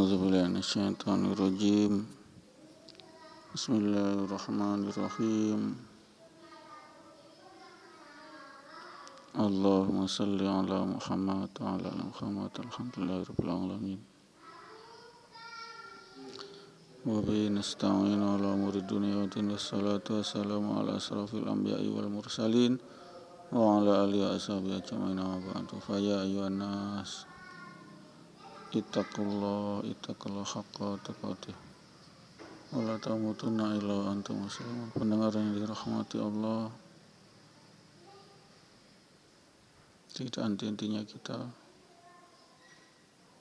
A'udzubillahi minasyaitonirrajim. Bismillahirrahmanirrahim. Allahumma salli ala Muhammad wa ala ali Muhammad. Alhamdulillahirabbil alamin. Wa bihi nasta'inu ala umuri dunya wa din. Wassalatu wassalamu ala asrafil anbiya'i wal mursalin wa ala alihi wa ashabihi ajma'in. Wa ba'du. Fa ya ayyuhan nas ittaqullah haqqa tuqatih wa la tamutunna illa wa antum muslimun. Pendengar yang dirahmati Allah, tidak henti-hentinya kita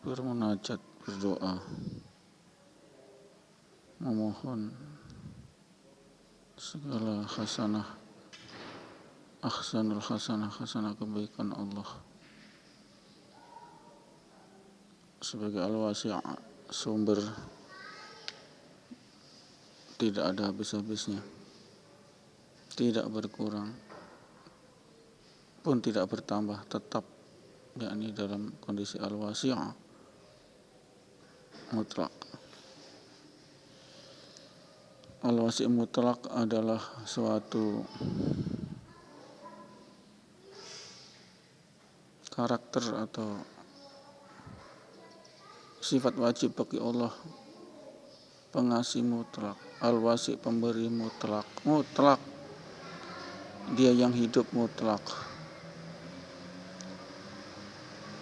bermunajat, berdoa, memohon segala hasanah kebaikan Allah sebagai al-wasi', sumber tidak ada habis-habisnya, tidak berkurang pun tidak bertambah, tetap, yakni dalam kondisi al-wasi' mutlak. Al-wasi' mutlak adalah suatu karakter atau sifat wajib bagi Allah, pengasih mutlak, al-wasi', pemberi mutlak, dia yang hidup mutlak.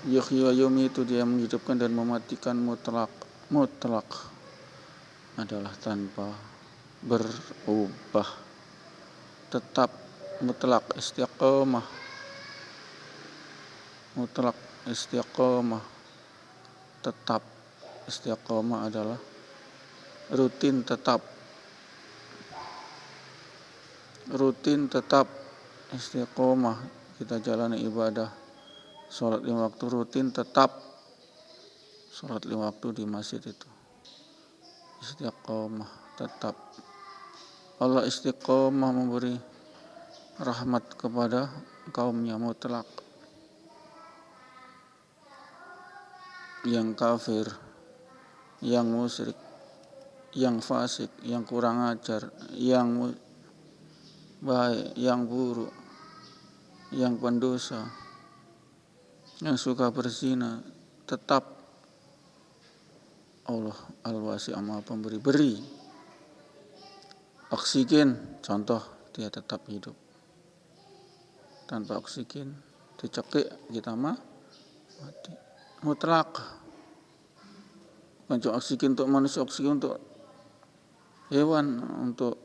Yuhyi wa yumiitu, dia menghidupkan dan mematikan mutlak adalah tanpa berubah, tetap mutlak, istiqomah, tetap. Istiqomah adalah rutin tetap. Istiqomah, kita jalani ibadah, sholat 5 waktu rutin tetap, sholat 5 waktu di masjid itu istiqomah tetap. Allah istiqomah memberi rahmat kepada kaumnya mutlak. Yang kafir, yang musyrik, yang fasik, yang kurang ajar, yang baik, yang buruk, yang pendosa, yang suka berzina, tetap Allah al-wasi', Maha pemberi. Beri oksigen, contoh, dia tetap hidup. Tanpa oksigen dicekik kita mati. Mutlak. Bukan cuma oksigen untuk manusia, oksigen untuk hewan, untuk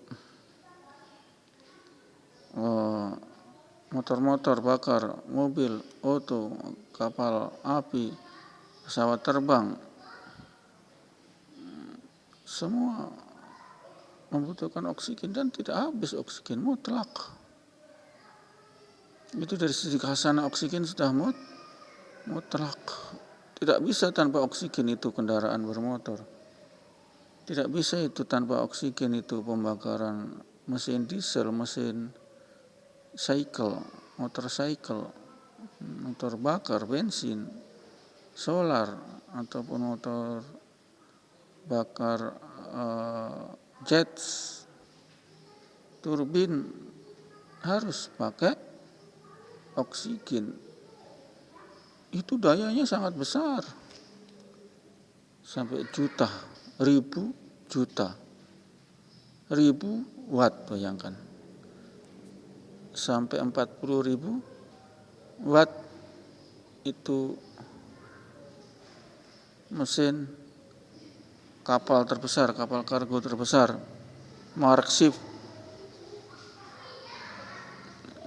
motor bakar, mobil, auto, kapal api, pesawat terbang, semua membutuhkan oksigen dan tidak habis oksigen, mutlak. Itu dari sisi hasanah oksigen sudah mutlak. Tidak bisa tanpa oksigen itu kendaraan bermotor. Tidak bisa itu tanpa oksigen itu pembakaran mesin diesel, mesin motorcycle, motor bakar bensin, solar, ataupun motor bakar jets, turbin, harus pakai oksigen. Itu dayanya sangat besar, sampai ribu watt, bayangkan, sampai 40.000 watt. Itu mesin kapal terbesar, kapal kargo terbesar, Mark Ship,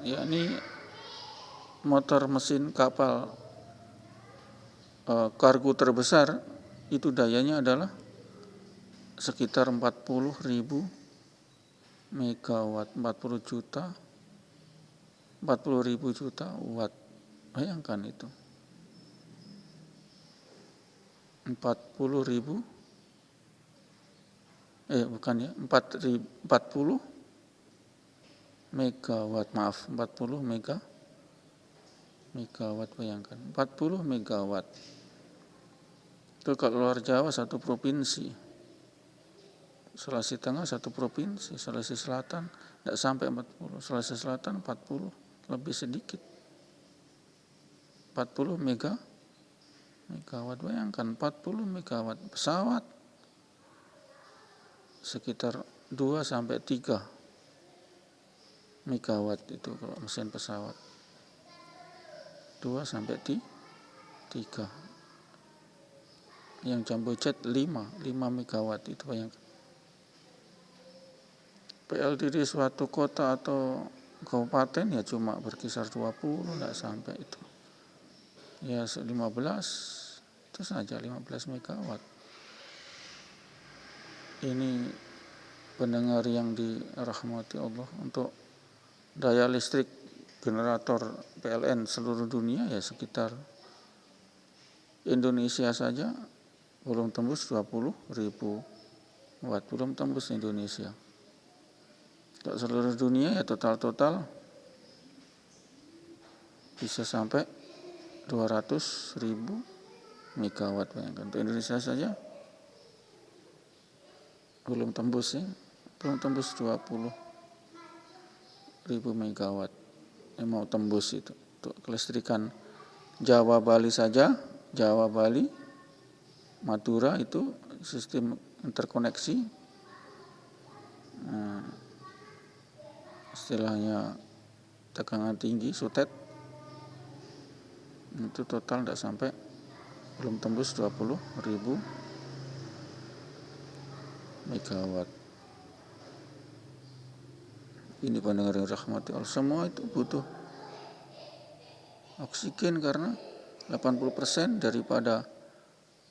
yakni motor mesin kapal kargo terbesar, itu dayanya adalah sekitar 40.000 megawatt, 40.000 juta watt. Bayangkan itu 40 megawatt, 40 megawatt, bayangkan 40 megawatt. Kalau luar Jawa satu provinsi, Sulawesi Tengah satu provinsi, Sulawesi Selatan tidak sampai 40, Sulawesi Selatan 40, lebih sedikit. 40 megawatt, bayangkan 40 megawatt pesawat sekitar 2 sampai 3 megawatt itu kalau mesin pesawat. 2 sampai 3. Yang jumbo jet 5 megawatt itu bayangkan. PLTD suatu kota atau kabupaten ya cuma berkisar 20, tidak sampai itu. Ya 15 itu saja 15 megawatt. Ini pendengar yang dirahmati Allah, untuk daya listrik generator PLN seluruh dunia ya sekitar Indonesia saja belum tembus 20.000 watt, belum tembus Indonesia. Kalau seluruh dunia ya total bisa sampai 200.000 megawatt, bayangkan. Untuk Indonesia saja belum tembus 20.000 megawatt. Mau tembus itu. Untuk kelistrikan Jawa Bali saja, Jawa Bali Madura itu sistem interkoneksi, istilahnya tegangan tinggi SUTET, itu total tidak sampai, belum tembus 20.000 megawatt. Ini pendengar yang rahmati Allah, semua itu butuh oksigen karena 80% daripada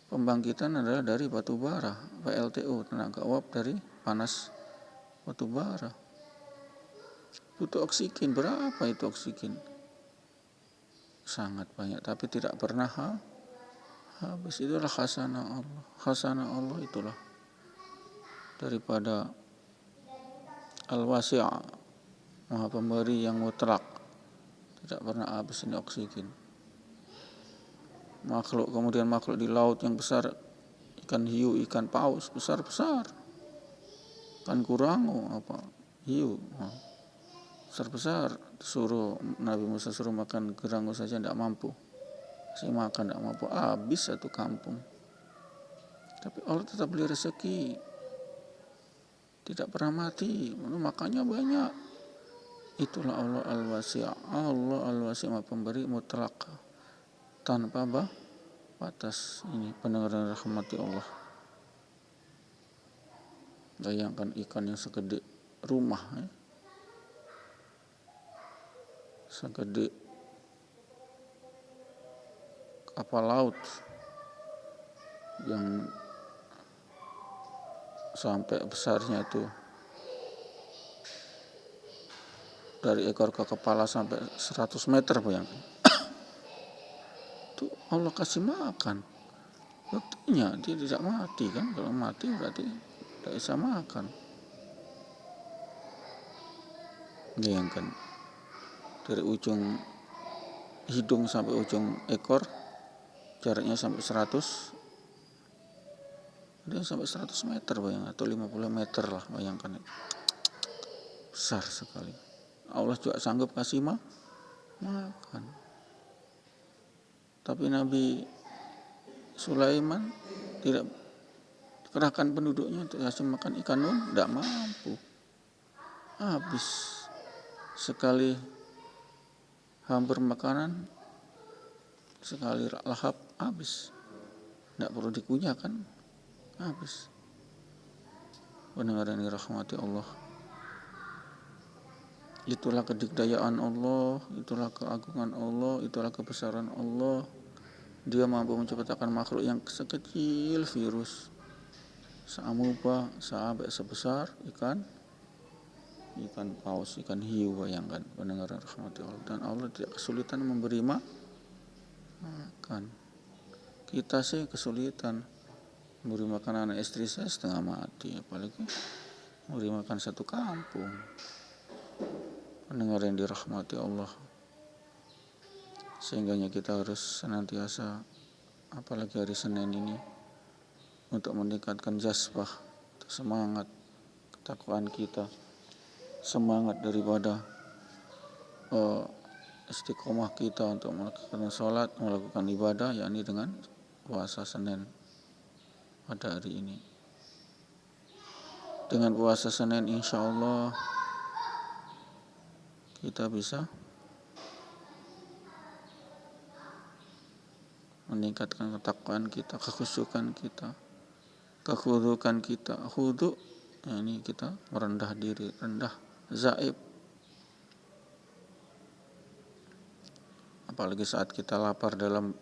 pembangkitan adalah dari batu bara, PLTU, tenaga uap dari panas batu bara. Butuh oksigen, berapa itu oksigen? Sangat banyak, tapi tidak pernah habis. Itulah khasanah Allah. Khasanah Allah itulah daripada Al-Wasi', Maha Pemberi yang mutlak, tidak pernah habis ini oksigen. Kemudian makhluk di laut yang besar, ikan hiu, ikan paus besar-besar, ikan kurango, hiu besar-besar, Nabi Musa suruh makan gerango saja tidak mampu, makan tidak mampu, habis satu kampung. Tapi Allah tetap beri rezeki, tidak pernah mati, makannya banyak. Itulah Allah Al-Wasi'. Allah Al-Wasi' Maha Pemberi mutlak, tanpa batas. Ini pendengar yang rahmati Allah. Bayangkan ikan yang segede rumah, segede kapal laut, yang sampai besarnya itu dari ekor ke kepala sampai 100 meter, bayangkan. Itu Allah kasih makan. Buktinya dia tidak mati kan? Kalau mati berarti tidak bisa makan. Bayangkan dari ujung hidung sampai ujung ekor jaraknya sampai 100, dia sampai 100 meter bayangkan, atau 50 meter lah, bayangkan. Besar sekali. Allah juga sanggup kasih makan. Tapi Nabi Sulaiman tidak kerahkan penduduknya untuk kasih makan ikan nun, tidak mampu. Habis sekali hampir makanan, sekali lahap habis. Tidak perlu dikunyah kan, habis. Pendengar yang dirahmati Allah, itulah kedikdayaan Allah, itulah keagungan Allah, itulah kebesaran Allah. Dia mampu menciptakan makhluk yang sekecil virus, seamuba, sampai sebesar ikan paus, ikan hiu, bayangkan pendengar rahmati Allah. Dan Allah tidak kesulitan memberi makan. Kita sih kesulitan memberi makan anak istri saya setengah mati, apalagi memberi makan satu kampung. Pendengar yang dirahmati Allah, sehingga kita harus senantiasa, apalagi hari Senin ini, untuk meningkatkan jazbah, semangat ketakwaan kita, semangat daripada istiqomah kita untuk melakukan sholat, melakukan ibadah, yakni dengan puasa Senin pada hari ini. Dengan puasa Senin insya Allah kita bisa meningkatkan ketakwaan kita, kekhusyukan kita, kekhudukan kita. Khudu, yakni kita merendah diri, rendah, zaib. Apalagi saat kita lapar dalam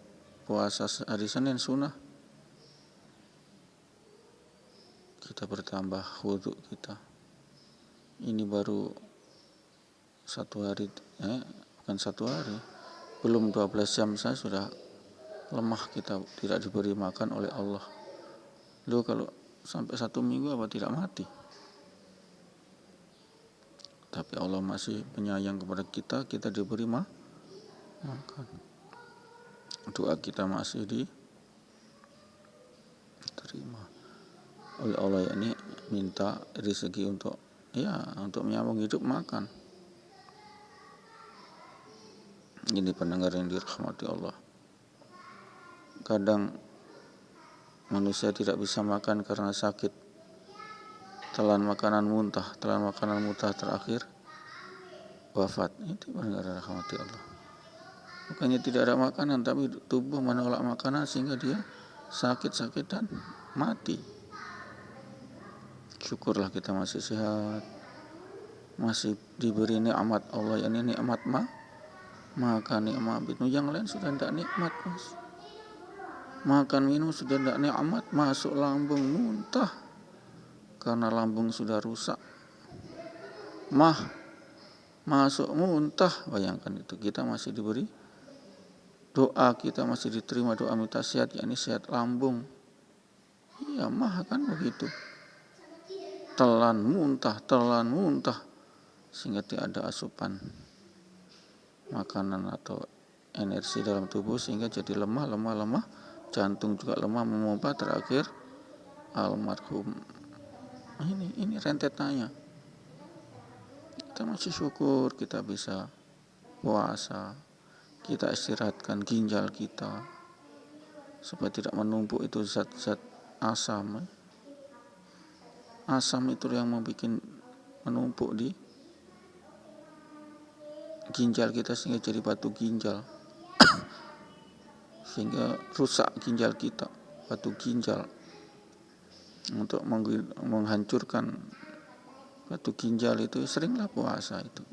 puasa hari Senin sunnah, kita bertambah khudu kita. Ini baru satu hari, bukan satu hari, belum 12 jam saya sudah lemah, kita tidak diberi makan oleh Allah. Loh, kalau sampai 1 minggu apa tidak mati? Tapi Allah masih penyayang kepada kita, kita diberi makan. Doa kita masih diterima oleh Allah, yakni minta rezeki untuk menyambung hidup makan. Ini pendengar yang dirahmati Allah. Kadang manusia tidak bisa makan karena sakit, telan makanan muntah terakhir wafat. Itu pendengar yang dirahmati Allah. Bukannya tidak ada makanan, tapi tubuh menolak makanan sehingga dia sakit dan mati. Syukurlah kita masih sehat, masih diberi nikmat Allah, yakni nikmat makan, nikmat minum. Yang lain sudah tidak nikmat, mas. Makan minum sudah tidak nikmat, masuk lambung muntah karena lambung sudah rusak. Masuk muntah, bayangkan itu. Kita masih diberi doa, kita masih diterima doa minta sehat, yakni sehat lambung. Iya, kan begitu. Telan muntah sehingga tidak ada asupan makanan atau energi dalam tubuh, sehingga jadi lemah, jantung juga lemah, memompa, terakhir almarhum. Ini rentetannya. Kita masih syukur kita bisa puasa, kita istirahatkan ginjal kita supaya tidak menumpuk itu zat-zat asam. Asam itu yang menumpuk di ginjal kita sehingga jadi batu ginjal. Sehingga rusak ginjal kita, batu ginjal. Untuk menghancurkan batu ginjal itu seringlah puasa itu.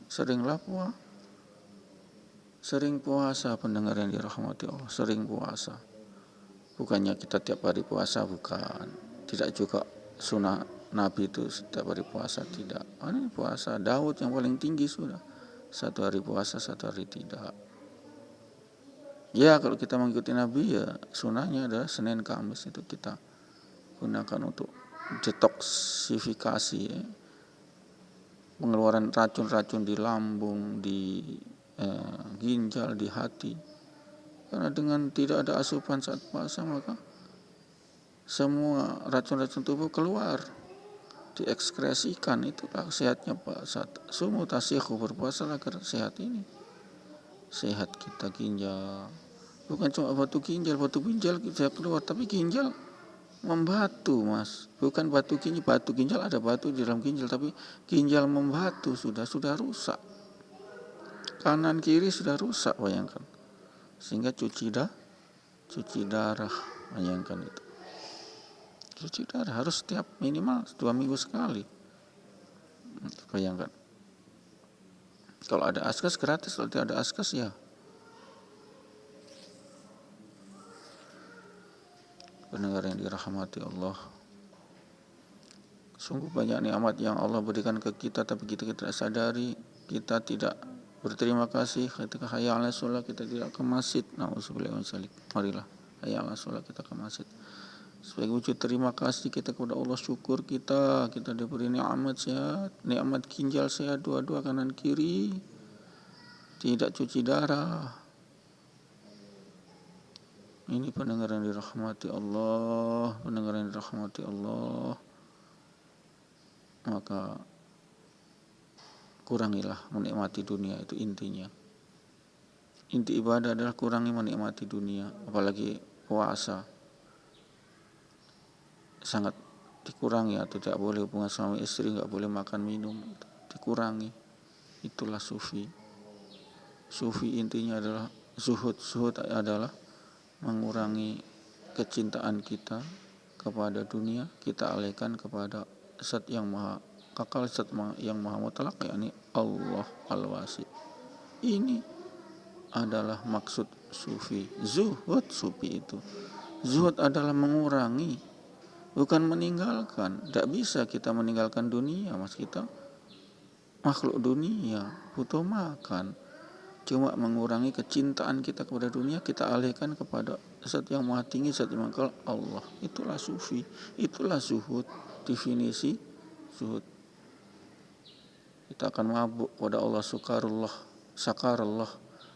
Sering puasa pendengar yang dirahmati Allah, sering puasa. Bukannya kita tiap hari puasa, bukan. Tidak juga sunnah Nabi itu setiap hari puasa, tidak. Ini puasa Daud yang paling tinggi sudah. 1 hari puasa, 1 hari tidak. Ya, kalau kita mengikuti Nabi, ya sunnahnya adalah Senin Kamis itu kita gunakan untuk detoksifikasi, pengeluaran racun-racun di lambung, di ginjal, di hati. Karena dengan tidak ada asupan saat puasa, maka semua racun-racun tubuh keluar, diekskresikan. Itulah sehatnya saat sumu tasikhu, berpuasa agar sehat ini. Sehat kita ginjal. Bukan cuma batu ginjal bisa keluar, tapi ginjal membatu, mas. Bukan batu ginjal ada batu di dalam ginjal, tapi ginjal membatu, sudah rusak. Kanan kiri sudah rusak, bayangkan. Sehingga cuci darah, bayangkan itu. Cuci darah harus setiap minimal 2 minggu sekali. Bayangkan. Kalau ada askas gratis, kalau tidak ada askas ya. Pendengar yang dirahmati Allah, sungguh banyak nikmat yang Allah berikan ke kita, tapi kita tidak sadari, kita tidak berterima kasih. Ketika hayya 'alas shalah kita tidak ke masjid. Nauzubillah min dzalik. Marilah hayya 'alas shalah kita ke masjid. Sebagai wujud terima kasih kita kepada Allah, syukur kita diberi nikmat sehat, nikmat ginjal sehat dua-dua kanan kiri, tidak cuci darah. Ini pendengar yang dirahmati Allah, pendengar yang dirahmati Allah, maka kurangilah menikmati dunia. Itu intinya. Inti ibadah adalah kurangi menikmati dunia, apalagi puasa. Sangat dikurangi, atau tidak boleh hubungan suami istri, nggak boleh makan minum, dikurangi. Itulah sufi. Sufi intinya adalah zuhud. Zuhud adalah mengurangi kecintaan kita kepada dunia, kita alihkan kepada Zat yang maha kekal, Zat yang maha mutlak, yakni Allah Al-Wasi. Ini adalah maksud sufi. Zuhud, sufi itu. Zuhud adalah mengurangi, bukan meninggalkan. Tidak bisa kita meninggalkan dunia, mas. Kita makhluk dunia, butuh makan. Cuma mengurangi kecintaan kita kepada dunia, kita alihkan kepada Zat yang maha tinggi, Zat yang maha kekal, Allah. Itulah sufi, itulah zuhud. Definisi zuhud. Kita akan mabuk pada Allah, sakarullah,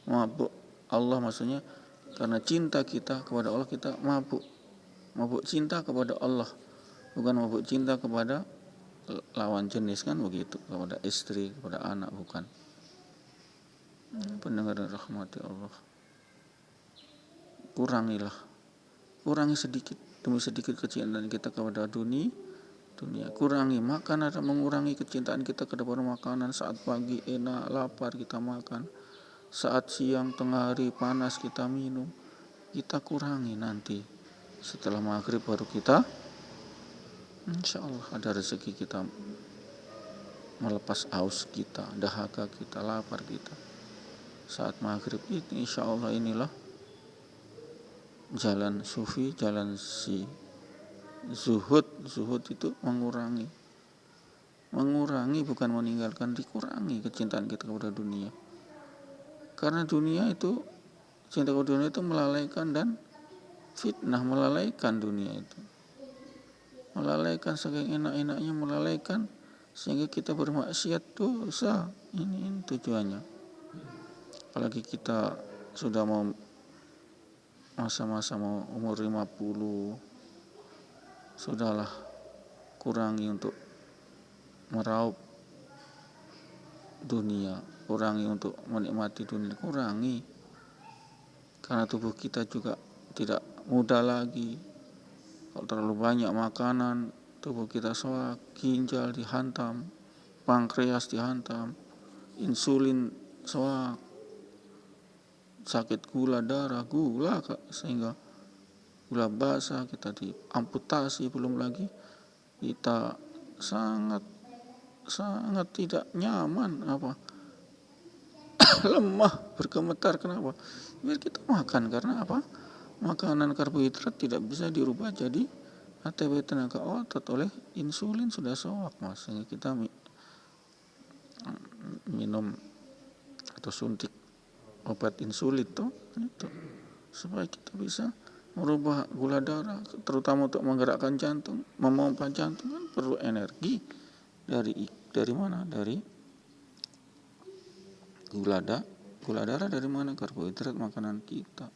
mabuk Allah, maksudnya karena cinta kita kepada Allah kita mabuk cinta kepada Allah, bukan mabuk cinta kepada lawan jenis, kan begitu, kepada istri, kepada anak, bukan. Pendengar dan rahmati Allah, kurangi sedikit demi sedikit kecintaan kita kepada dunia. Kurangi makan, ada mengurangi kecintaan kita kepada makanan. Saat pagi enak, lapar kita makan. Saat siang, tengah hari panas kita minum. Kita kurangi, nanti setelah maghrib baru kita, insya Allah ada rezeki kita melepas haus kita, dahaga kita, lapar kita. Saat maghrib ini insya Allah, inilah jalan sufi, jalan si zuhud. Zuhud itu mengurangi bukan meninggalkan, dikurangi kecintaan kita kepada dunia. Karena dunia itu, cinta kepada dunia itu melalaikan dan fitnah, melalaikan dunia itu. Melalaikan, saking enak-enaknya melalaikan, sehingga kita bermaksiat, dosa. Ini tujuannya. Apalagi kita sudah mau masa-masa mau umur 50, sudahlah kurangi untuk meraup dunia, kurangi untuk menikmati dunia, kurangi. Karena tubuh kita juga tidak muda lagi. Kalau terlalu banyak makanan, tubuh kita soak, ginjal dihantam, pankreas dihantam, insulin soak, sakit gula darah, sehingga gula basah, kita diamputasi, belum lagi kita sangat tidak nyaman, lemah, bergemetar. Kenapa? Biar kita makan, karena makanan karbohidrat tidak bisa dirubah jadi ATP, tenaga otot, oleh insulin, sudah soak, mas. Sehingga kita minum atau suntik obat insulin itu supaya kita bisa merubah gula darah, terutama untuk menggerakkan jantung, memompa jantung, kan perlu energi dari mana? Dari gula darah dari mana? Karbohidrat makanan kita.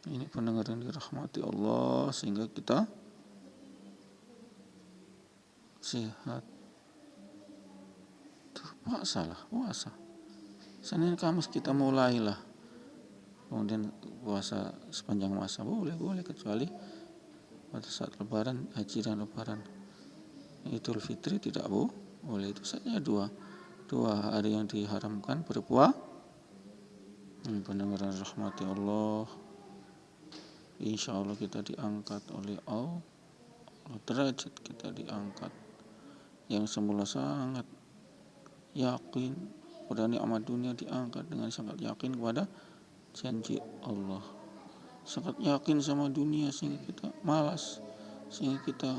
Ini pendengar yang dirahmati Allah, sehingga kita sehat. Puasa. Senin Kamis kita mulailah. Kemudian puasa sepanjang masa boleh, kecuali pada saat lebaran, haji dan lebaran. Idul Fitri tidak boleh. Itu saja dua hari yang diharamkan berpuasa. Pendengar rahmati Allah, insya Allah kita diangkat oleh Allah, derajat kita diangkat. Yang semula sangat yakin pada nikmat dunia, diangkat dengan sangat yakin kepada janji Allah. Sangat yakin sama dunia sehingga kita malas, sehingga kita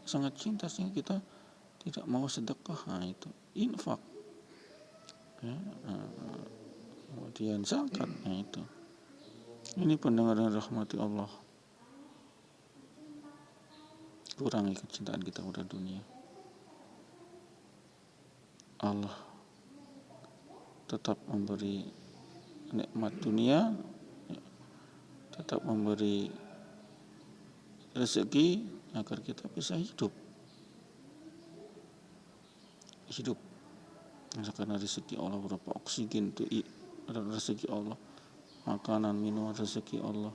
sangat cinta sehingga kita tidak mau sedekah. Itu infak, kemudian zakat. Itu ini pendengar yang rahmati Allah, kurangi kecintaan kita kepada dunia. Allah tetap memberi nikmat dunia, tetap memberi rezeki agar kita bisa hidup. Karena rezeki Allah, berapa oksigen itu adalah rezeki Allah, makanan minuman rezeki Allah,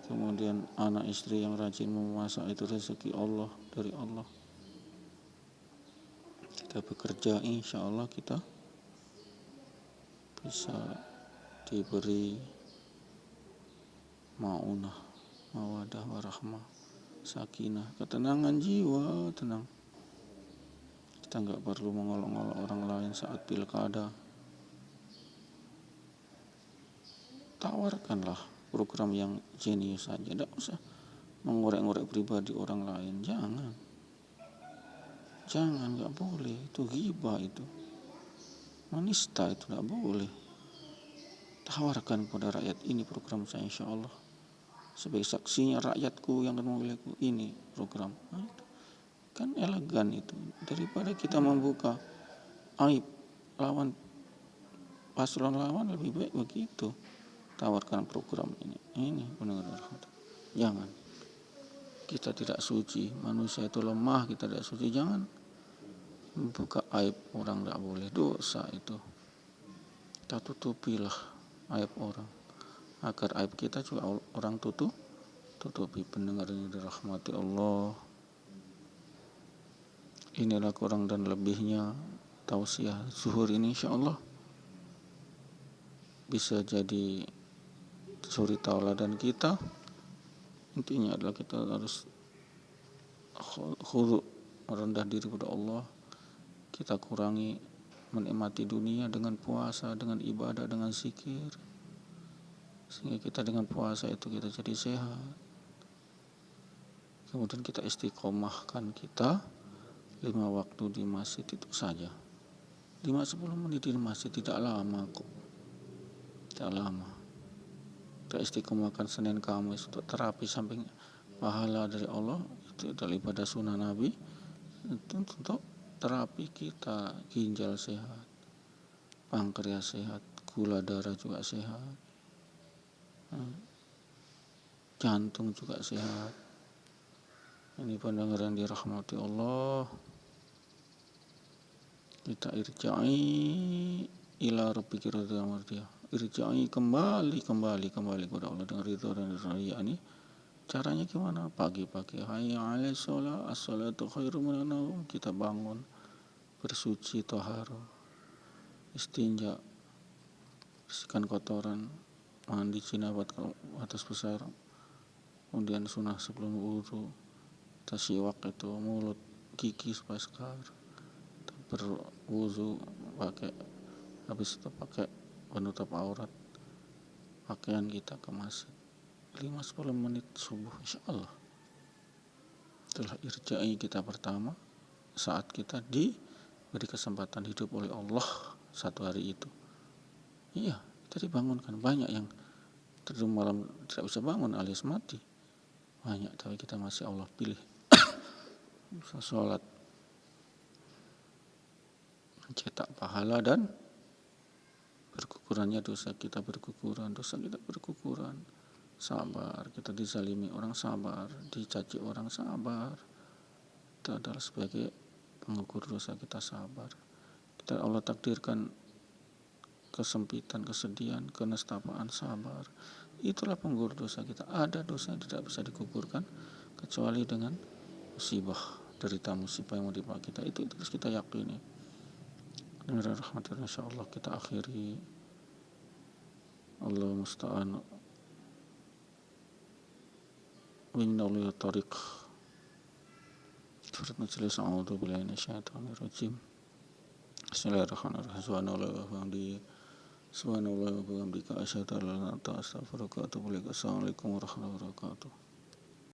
kemudian anak istri yang rajin memasak itu rezeki Allah, dari Allah. Kita bekerja, insya Allah kita bisa diberi ma'unah, mawadah, warahmah, sakinah, ketenangan jiwa, tenang. Kita nggak perlu mengolok-olok orang lain saat pilkada. Tawarkanlah program yang jenius saja, tidak usah mengorek-ngorek pribadi orang lain. Jangan, nggak boleh. Itu ghibah, itu menista, itu nggak boleh. Tawarkan kepada rakyat, ini program saya, insya Allah sebagai saksinya rakyatku yang akan memilihku, ini program. Kan elegan itu, daripada kita membuka aib lawan, paslon lawan, lebih baik begitu. Tawarkan program ini benar-benar. Jangan, kita tidak suci, manusia itu lemah, kita tidak suci. Jangan membuka aib orang, tidak boleh, dosa itu. Kita tutupilah aib orang, agar aib kita juga orang tutupi. Pendengar ini dirahmati Allah, inilah kurang dan lebihnya tausiah zuhur ini, insya Allah bisa jadi suri tauladan kita. Intinya adalah kita harus khudu, merendah diri kepada Allah. Kita kurangi menikmati dunia dengan puasa, dengan ibadah, dengan zikir, sehingga kita dengan puasa itu kita jadi sehat. Kemudian kita istiqomahkan kita 5 waktu di masjid itu saja. 5-10 menit di masjid, tidak lama kok. Tidak lama. Kita istiqomahkan Senin Kamis untuk terapi samping pahala dari Allah, itu daripada sunnah Nabi, itu untuk terapi kita, ginjal sehat, pankreas sehat, gula darah juga sehat, jantung juga sehat. Ini pendengar yang dirahmati Allah, kita irja'i ila rabbika radhiyallahu mardiyah. Irja'i, kembali kepada Allah dengan ridha dan ridha. Ini caranya gimana? Pagi-pagi, hayya 'alal shalah, as-salatu khairum minan naum. Kita bangun, bersuci, taharah, istinja, bersihkan kotoran, mandi jinabat kalau atas besar, kemudian sunnah sebelum wudu, tasyiwak itu mulut, gigi supaya segar, berwudu, habis itu pakai penutup aurat, pakaian kita ke masjid 5-10 menit subuh, insya Allah. Itulah irja'i kita pertama saat kita diberi kesempatan hidup oleh Allah satu hari itu. Iya, kita dibangunkan. Banyak yang tidur malam tidak bisa bangun alias mati, banyak, tapi kita masih Allah pilih bisa sholat, mencetak pahala, dan bergugurannya dosa kita berguguran, sabar. Kita dizalimi orang, sabar. Dicaci orang, sabar. Itu adalah sebagai pengukur dosa kita, sabar. Kita Allah takdirkan kesempitan, kesedihan, kenestapaan, sabar. Itulah pengukur dosa kita. Ada dosa yang tidak bisa digugurkan kecuali dengan musibah, derita musibah yang menimpa kita. Itu terus kita yakini. Dengan rahmatullah, insyaallah kita akhiri. Allah musta'an. Wa innahu tariq. Surat Majelis, a'udzu billahi minasyaitonir rajim. Bismillahirrahmanirrahim. Subhanallah wa bihamdihi, asyhadu an la ilaha illa anta, astaghfiruka wa atubu ilaik. Assalamualaikum warahmatullahi wabarakatuh.